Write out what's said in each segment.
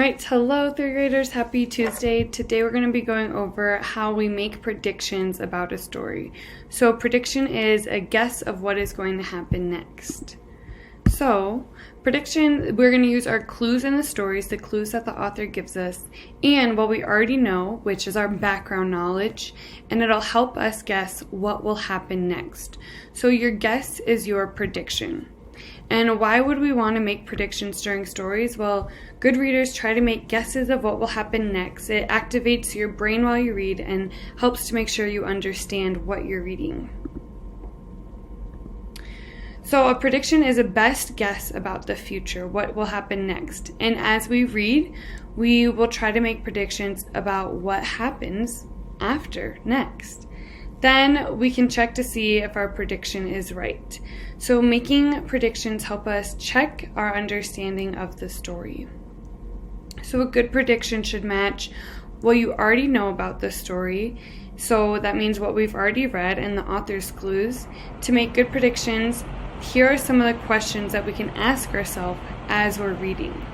Alright, hello third graders, happy Tuesday. Today we're going to be going over how we make predictions about a story. So a prediction is a guess of what is going to happen next. So prediction, we're going to use our clues in the stories, the clues that the author gives us, and what we already know, which is our background knowledge, and it'll help us guess what will happen next. So your guess is your prediction. And why would we want to make predictions during stories? Well, good readers try to make guesses of what will happen next. It activates your brain while you read and helps to make sure you understand what you're reading. So a prediction is a best guess about the future, what will happen next. And as we read, we will try to make predictions about what happens after next. Then we can check to see if our prediction is right. So making predictions help us check our understanding of the story. So a good prediction should match what you already know about the story. So that means what we've already read and the author's clues. To make good predictions, here are some of the questions that we can ask ourselves as we're reading.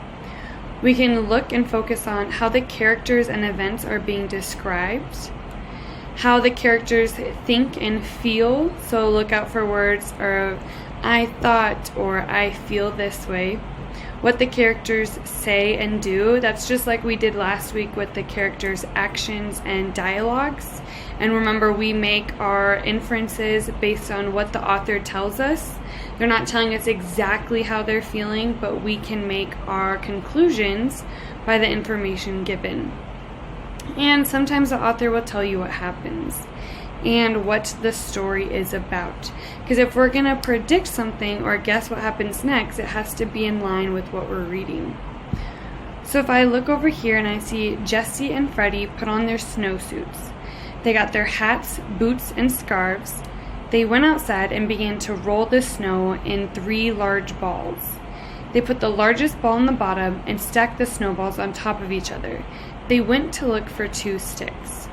We can look and focus on how the characters and events are being described, how the characters think and feel, so look out for words or I thought or I feel this way. What the characters say and do, that's just like we did last week with the characters' actions and dialogues. And remember, we make our inferences based on what the author tells us. They're not telling us exactly how they're feeling, but we can make our conclusions by the information given. And sometimes the author will tell you what happens and what the story is about. Because if we're going to predict something or guess what happens next, it has to be in line with what we're reading. So if I look over here and I see Jessie and Freddie put on their snowsuits. They got their hats, boots, and scarves. They went outside and began to roll the snow in 3 large balls. They put the largest ball in the bottom and stacked the snowballs on top of each other. They went to look for 2 sticks.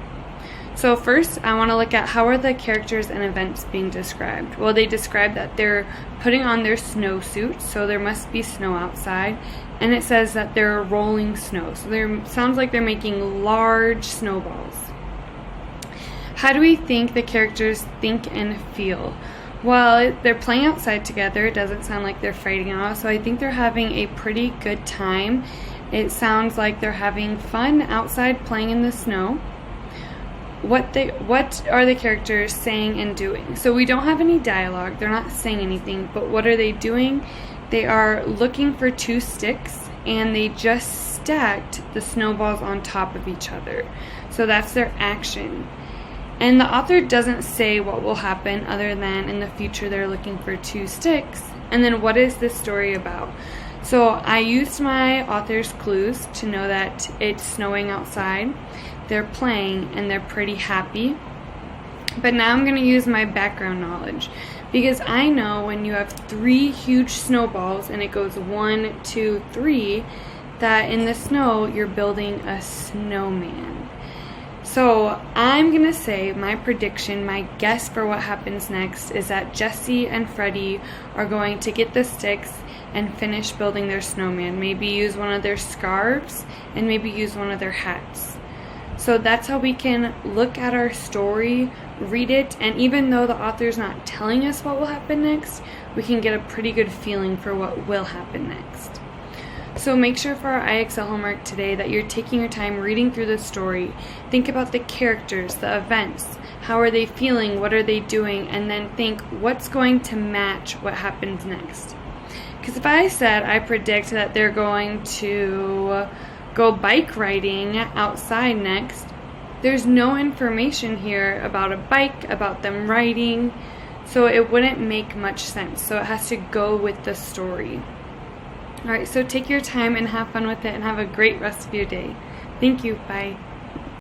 So first, I want to look at how are the characters and events being described. Well, they describe that they're putting on their snowsuits, so there must be snow outside, and it says that they're rolling snow. So sounds like they're making large snowballs. How do we think the characters think and feel? Well, they're playing outside together. It doesn't sound like they're fighting out, so I think they're having a pretty good time. It sounds like they're having fun outside playing in the snow. What are the characters saying and doing? So we don't have any dialogue. They're not saying anything, but what are they doing? They are looking for 2 sticks, and they just stacked the snowballs on top of each other. So that's their action. And the author doesn't say what will happen other than in the future they're looking for 2 sticks. And then what is this story about? So I used my author's clues to know that it's snowing outside. They're playing and they're pretty happy. But now I'm going to use my background knowledge because I know when you have 3 huge snowballs and it goes 1, 2, 3, that in the snow you're building a snowman. So I'm going to say my prediction, my guess for what happens next is that Jessie and Freddie are going to get the sticks and finish building their snowman. Maybe use one of their scarves and maybe use one of their hats. So that's how we can look at our story, read it, and even though the author's not telling us what will happen next, we can get a pretty good feeling for what will happen next. So make sure for our IXL homework today that you're taking your time reading through the story. Think about the characters, the events, how are they feeling, what are they doing, and then think what's going to match what happens next. Because if I said I predict that they're going to go bike riding outside next, there's no information here about a bike, about them riding, so it wouldn't make much sense. So it has to go with the story. Alright, so take your time and have fun with it and have a great rest of your day. Thank you. Bye.